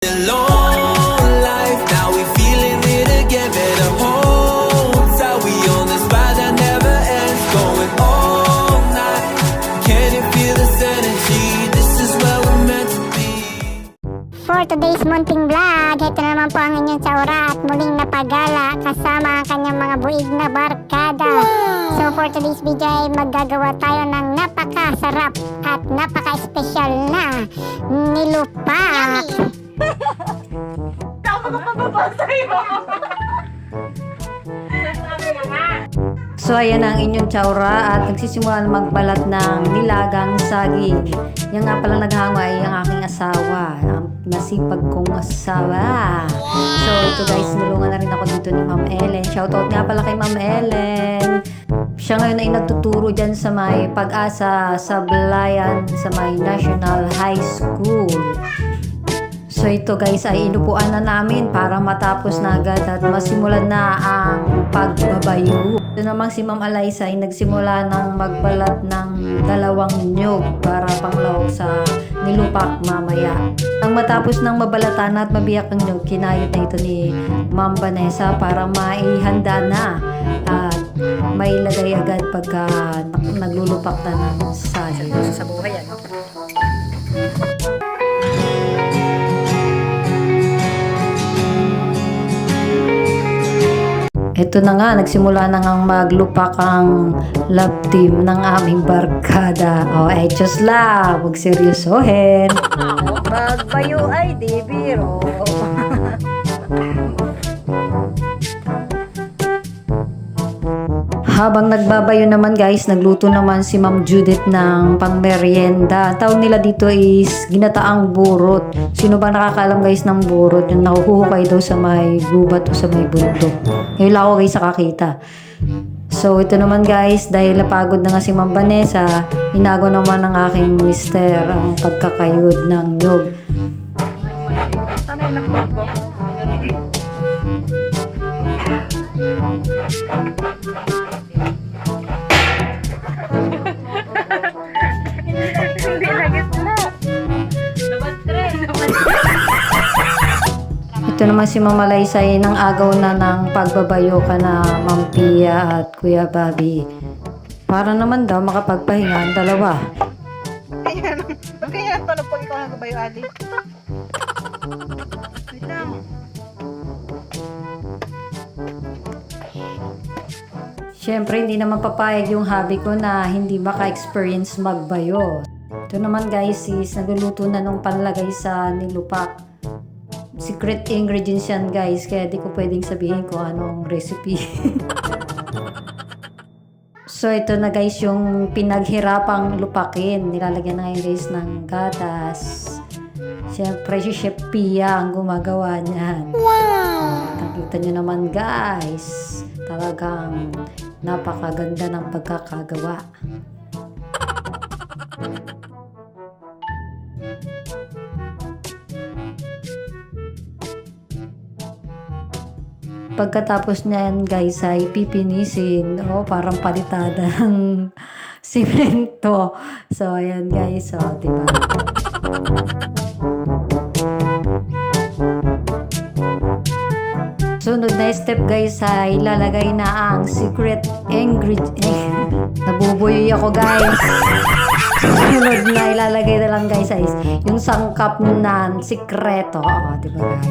Long life, now we feeling it again. Better hold tight, we on this ride that never ends. Going all night, can you feel this energy? This is where we're meant to be. For today's munting vlog, ito naman po ang inyong Chaura at muling napagala kasama ang kanyang mga buig na barkada. So for today's video ay maggagawa tayo ng napakasarap at napaka-special na nilupak. So ayan ang inyong Chaura at nagsisimula na magbalat ng nilagang saging. Yan nga pala naghango ay ang aking asawa, ang masipag kong asawa. So ito guys, nulungan na rin ako dito ni Ma'am Ellen. Shoutout nga pala kay Ma'am Ellen. Siya ngayon ay nagtuturo dyan sa may Pag-asa sa Balayan sa may National High School. So ito guys ay inupuan na namin para matapos na agad at masimulan na ang pagbabayo. Ito namang si Ma'am Alaysa ay nagsimula ng magbalat ng 2 nyog para panglawak sa nilupak mamaya. Ang matapos ng mabalatan at mabiyak ang nyog, kinayod na ito ni Ma'am Vanessa para maihanda na at mailagay agad pagka naglulupak na ng saging. Sa buhay ano? Ito na nga, nagsimula na nga maglupak ang love team ng aming barkada. Just lang, huwag seryosohin. Magbayo ay di biro. Habang nagbabayo naman guys, nagluto naman si Ma'am Judith ng pangmeryenda. Tawag nila dito is ginataang burot. Sino ba nakakaalam guys ng burot? Yung nakuhukay daw sa may gubat o sa may bundok. Ngayon lang ako guys nakakita. So ito naman guys, dahil napagod na nga si Ma'am Vanessa, inago naman ng aking mister ang pagkakayod ng nyog. Ito naman si Mama Alaysa ay nang agaw na ng pagbabayo ka na Ma'am Pia at Kuya Bobby. Para naman daw makapagpahinga ang dalawa. Ganyan pa pag ikaw nagbabayo, Ali. Wait lang. Siyempre, hindi naman papayag yung hobby ko na hindi maka-experience magbayo. Ito naman guys is nagluluto na nung panlagay sa nilupak. Secret ingredients yan guys, kaya di ko pwedeng sabihin kung anong recipe. So ito na guys yung pinaghirapang lupakin. Nilalagyan na ngayon guys ng gatas. Siyempre si Chef Pia ang gumagawa niyan. Wow! Nakita nyo naman guys, talagang napakaganda ng pagkakagawa. Pagkatapos niyan guys ay pipinisin. Parang palitada ng simento. So ayan guys, diba? Sunod na step guys ay ilalagay na ang secret ingredient. Nabubuyoy ako guys. Sunod na ilalagay na lang guys ay yung sangkap na sikreto. Diba guys?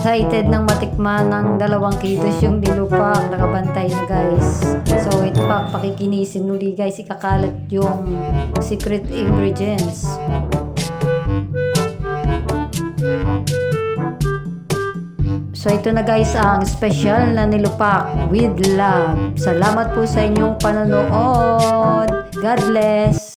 Excited ng matikman ng 2 kilos yung nilupak, nakabantay na guys. So ito pa, pakikinisin uli guys, ikakalat yung secret ingredients. So ito na guys ang special na nilupak with love. Salamat po sa inyong panonood. God bless!